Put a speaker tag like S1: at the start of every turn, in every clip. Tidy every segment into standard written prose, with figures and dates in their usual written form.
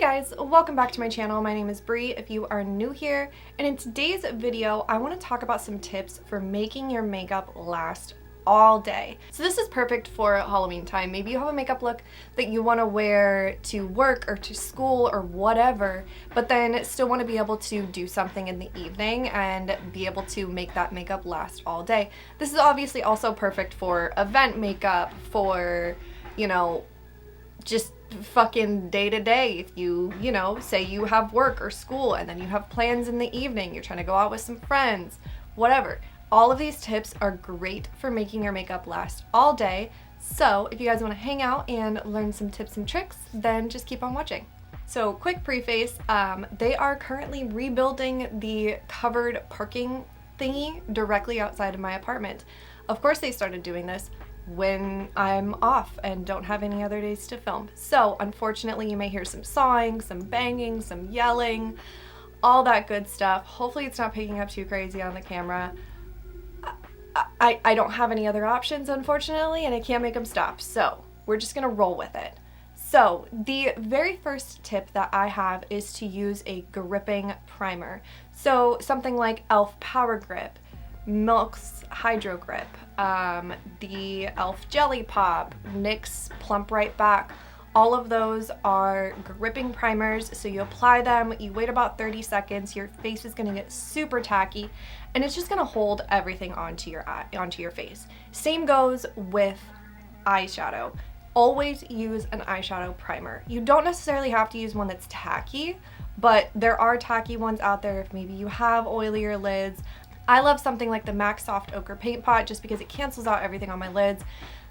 S1: Hey guys, welcome back to my channel. My name is Bree if you are new here, and in today's video I want to talk about some tips for making your makeup last all day. So this is perfect for Halloween time. Maybe you have a makeup look that you want to wear to work or to school or whatever, but then still want to be able to do something in the evening and be able to make that makeup last all day. This is obviously also perfect for event makeup, for, you know, just fucking day to day. If you say you have work or school and then you have plans in the evening, you're trying to go out with some friends, whatever. All of these tips are great for making your makeup last all day. So if you guys want to hang out and learn some tips and tricks, then just keep on watching. So quick preface, they are currently rebuilding the covered parking thingy directly outside of my apartment. Of course they started doing this when I'm off and don't have any other days to film. So unfortunately you may hear some sawing, some banging, some yelling, all that good stuff. Hopefully it's not picking up too crazy on the camera. I don't have any other options, unfortunately, and I can't make them stop. So we're just gonna roll with it. So the very first tip that I have is to use a gripping primer. So something like e.l.f. Power Grip, Milk's Hydro Grip, the e.l.f. Jelly Pop, NYX Plump Right Back. All of those are gripping primers, so you apply them, you wait about 30 seconds, your face is gonna get super tacky, and it's just gonna hold everything onto your face. Same goes with eyeshadow. Always use an eyeshadow primer. You don't necessarily have to use one that's tacky, but there are tacky ones out there if maybe you have oilier lids. I love something like the MAC Soft Ochre Paint Pot just because it cancels out everything on my lids.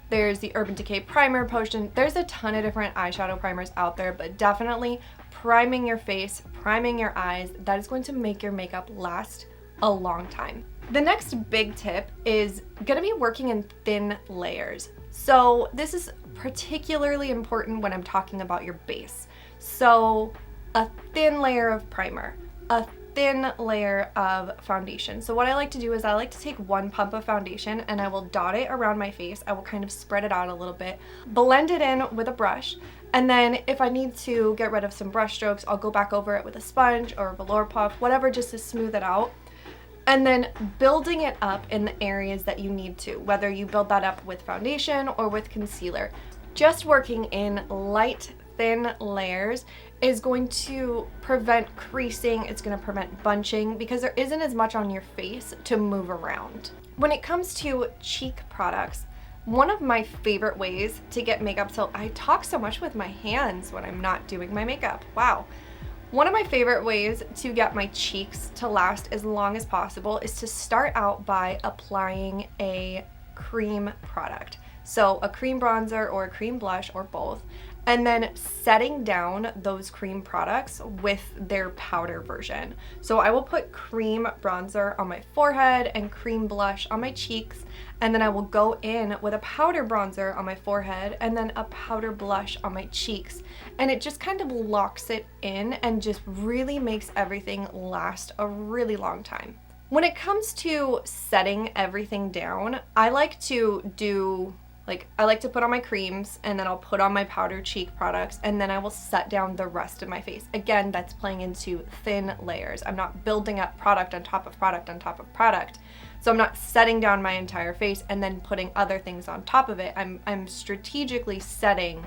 S1: There's the Urban Decay Primer Potion. There's a ton of different eyeshadow primers out there, but definitely priming your face, priming your eyes, that is going to make your makeup last a long time. The next big tip is gonna be working in thin layers. So this is particularly important when I'm talking about your base. So a thin layer of primer, a thin layer of foundation. So what I like to do is I like to take one pump of foundation and I will dot it around my face. I will kind of spread it out a little bit, blend it in with a brush, and then if I need to get rid of some brush strokes, I'll go back over it with a sponge or a velour puff, whatever, just to smooth it out. And then building it up in the areas that you need to, whether you build that up with foundation or with concealer. Just working in light, thin layers is going to prevent creasing, it's going to prevent bunching because there isn't as much on your face to move around. When it comes to cheek products, one of my favorite ways to get makeup, so I talk so much with my hands when I'm not doing my makeup, wow. One of my favorite ways to get my cheeks to last as long as possible is to start out by applying a cream product. So a cream bronzer or a cream blush or both, and then setting down those cream products with their powder version. So I will put cream bronzer on my forehead and cream blush on my cheeks, and then I will go in with a powder bronzer on my forehead and then a powder blush on my cheeks. And it just kind of locks it in and just really makes everything last a really long time. When it comes to setting everything down, I like to put on my creams and then I'll put on my powder cheek products and then I will set down the rest of my face. Again, that's playing into thin layers. I'm not building up product on top of product on top of product. So I'm not setting down my entire face and then putting other things on top of it. I'm strategically setting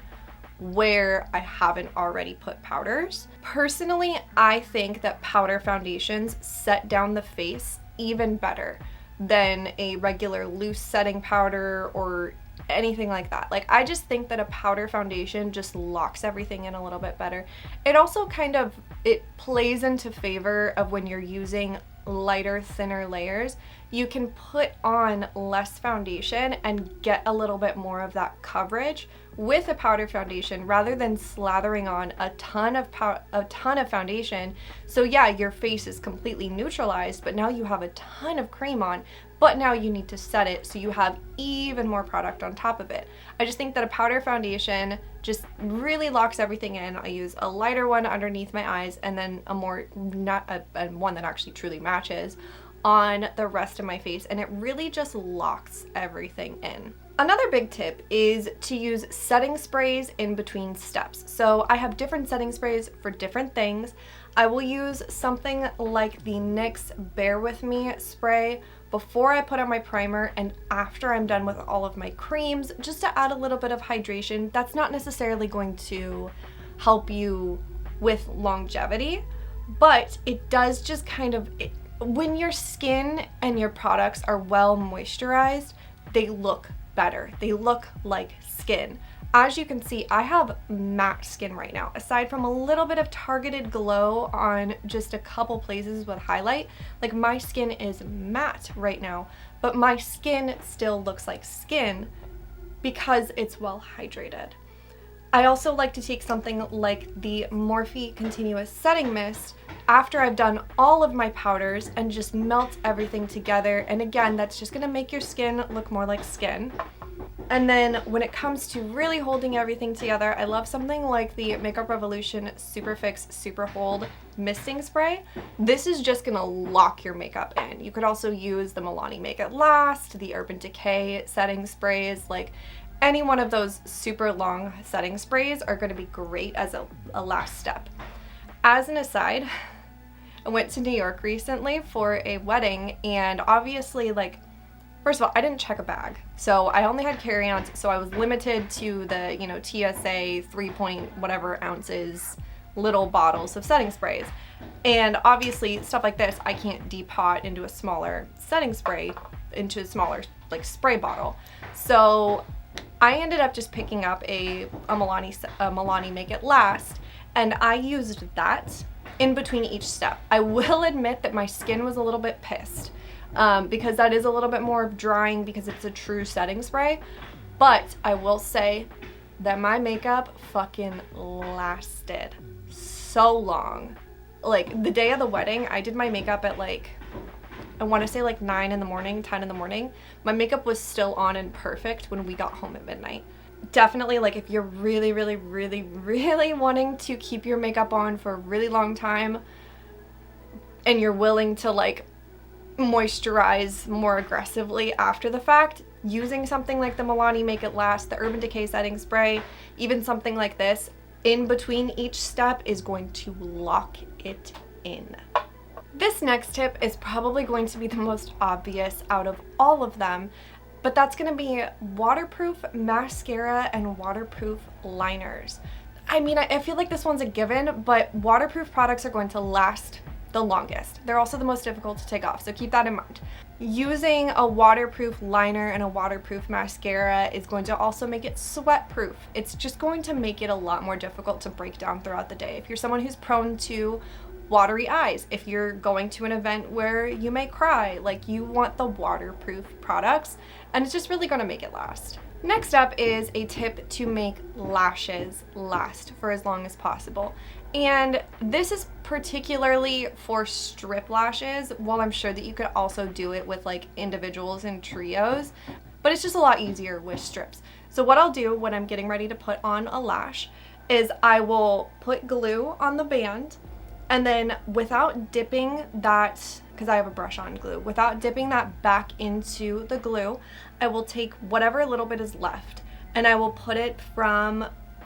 S1: where I haven't already put powders. Personally, I think that powder foundations set down the face even better than a regular loose setting powder or anything like that. Like, I just think that a powder foundation just locks everything in a little bit better. It also it plays into favor of when you're using lighter, thinner layers. You can put on less foundation and get a little bit more of that coverage with a powder foundation rather than slathering on a ton of foundation. So yeah, your face is completely neutralized, but now you have a ton of cream on, but now you need to set it so you have even more product on top of it. I just think that a powder foundation just really locks everything in. I use a lighter one underneath my eyes and then a one that actually truly matches on the rest of my face, and it really just locks everything in. Another big tip is to use setting sprays in between steps. So I have different setting sprays for different things. I will use something like the NYX Bear With Me spray before I put on my primer and after I'm done with all of my creams, just to add a little bit of hydration. That's not necessarily going to help you with longevity, but it does just kind of, when your skin and your products are well moisturized, they look better. They look like skin. As you can see, I have matte skin right now. Aside from a little bit of targeted glow on just a couple places with highlight, like my skin is matte right now, but my skin still looks like skin because it's well hydrated. I also like to take something like the Morphe Continuous Setting Mist after I've done all of my powders and just melt everything together. And again, that's just gonna make your skin look more like skin. And then when it comes to really holding everything together, I love something like the Makeup Revolution Super Fix Super Hold Misting Spray. This is just gonna lock your makeup in. You could also use the Milani Make It Last, the Urban Decay setting sprays, like any one of those super long setting sprays are gonna be great as a last step. As an aside, I went to New York recently for a wedding, and obviously, like, first of all, I didn't check a bag. So I only had carry-ons, so I was limited to the, you know, TSA 3 point whatever ounces little bottles of setting sprays. And obviously stuff like this, I can't depot into a smaller setting spray, into a smaller like spray bottle. So I ended up just picking up a Milani Make It Last, and I used that in between each step. I will admit that my skin was a little bit pissed. Because that is a little bit more drying because it's a true setting spray. But I will say that my makeup fucking lasted so long. Like, the day of the wedding, I did my makeup at like, I want to say like 9 in the morning, 10 in the morning. My makeup was still on and perfect when we got home at midnight. Definitely, like, if you're really, really, really, really wanting to keep your makeup on for a really long time and you're willing to like moisturize more aggressively after the fact, using something like the Milani Make It Last, the Urban Decay setting spray, even something like this in between each step is going to lock it in. This next tip is probably going to be the most obvious out of all of them, but that's going to be waterproof mascara and waterproof liners. I mean, I feel like this one's a given, but waterproof products are going to last the longest. They're also the most difficult to take off, so keep that in mind. Using a waterproof liner and a waterproof mascara is going to also make it sweat proof. It's just going to make it a lot more difficult to break down throughout the day. If you're someone who's prone to watery eyes, if you're going to an event where you may cry, like, you want the waterproof products, and it's just really going to make it last. Next up is a tip to make lashes last for as long as possible. And this is particularly for strip lashes, while I'm sure that you could also do it with like individuals and trios, but it's just a lot easier with strips. So what I'll do when I'm getting ready to put on a lash is I will put glue on the band, and then without dipping that, because I have a brush on glue, without dipping that back into the glue, I will take whatever little bit is left and I will put it from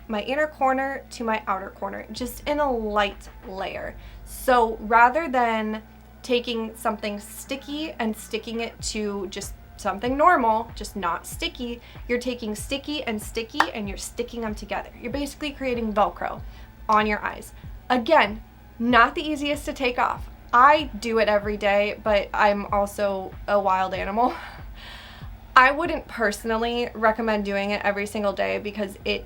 S1: my inner corner to my outer corner, just in a light layer. So rather than taking something sticky and sticking it to just something normal, just not sticky, you're taking sticky and you're sticking them together. You're basically creating Velcro on your eyes. Again, not the easiest to take off. I do it every day, but I'm also a wild animal. I wouldn't personally recommend doing it every single day because it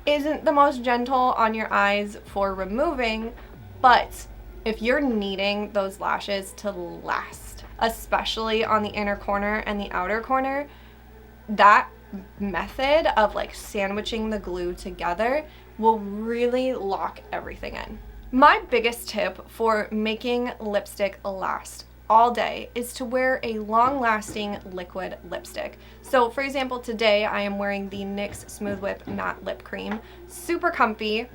S1: isn't the most gentle on your eyes for removing, but if you're needing those lashes to last, especially on the inner corner and the outer corner, that method of like sandwiching the glue together will really lock everything in. My biggest tip for making lipstick last all day is to wear a long-lasting liquid lipstick. So for example, today I am wearing the NYX Smooth Whip Matte Lip Cream. Super comfy,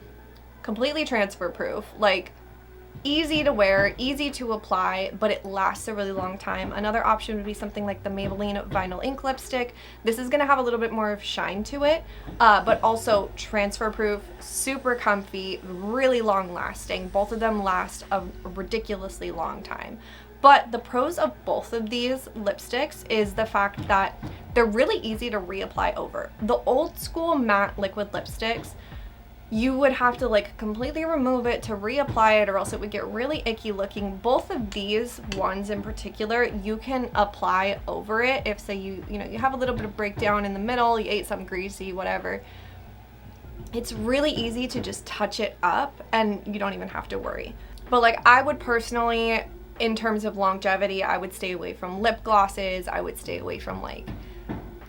S1: completely transfer proof. Like, easy to wear, easy to apply, but it lasts a really long time. Another option would be something like the Maybelline Vinyl Ink Lipstick. This is gonna have a little bit more of shine to it, but also transfer proof, super comfy, really long lasting. Both of them last a ridiculously long time. But the pros of both of these lipsticks is the fact that they're really easy to reapply over. The old school matte liquid lipsticks, you would have to like completely remove it to reapply it, or else it would get really icky looking. Both of these ones in particular, you can apply over it if, say, you have a little bit of breakdown in the middle, you ate something greasy, whatever. It's really easy to just touch it up and you don't even have to worry. But like, I would personally, in terms of longevity, I would stay away from lip glosses. I would stay away from like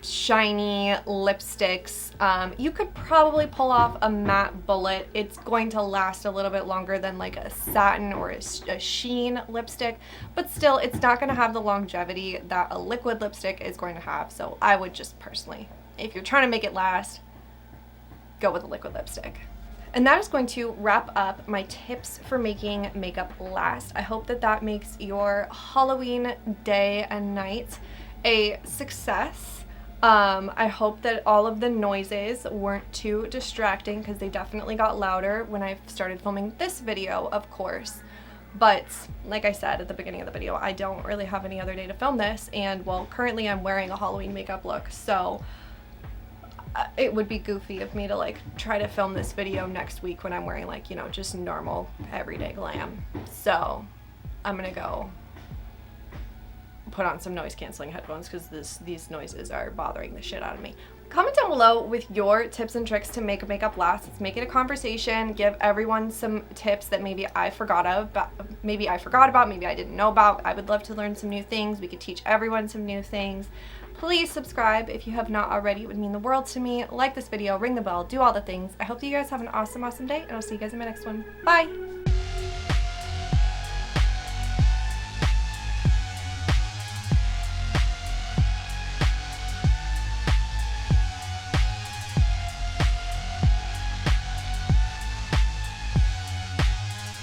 S1: shiny lipsticks. You could probably pull off a matte bullet. It's going to last a little bit longer than like a satin or a sheen lipstick, but still it's not going to have the longevity that a liquid lipstick is going to have. So I would just personally, if you're trying to make it last, go with a liquid lipstick. And that is going to wrap up my tips for making makeup last. I hope that that makes your Halloween day and night a success. I hope that all of the noises weren't too distracting, because they definitely got louder when I started filming this video, of course. But like I said at the beginning of the video, I don't really have any other day to film this, and well, currently I'm wearing a Halloween makeup look, so it would be goofy of me to like try to film this video next week when I'm wearing like, you know, just normal everyday glam. So I'm gonna go put on some noise canceling headphones, because these noises are bothering the shit out of me. Comment down below with your tips and tricks to make makeup last. Let's make it a conversation. Give everyone some tips that maybe I forgot about, maybe I didn't know about. I would love to learn some new things. We could teach everyone some new things. Please subscribe if you have not already. It would mean the world to me. Like this video, ring the bell, do all the things. I hope that you guys have an awesome, awesome day, and I'll see you guys in my next one. Bye!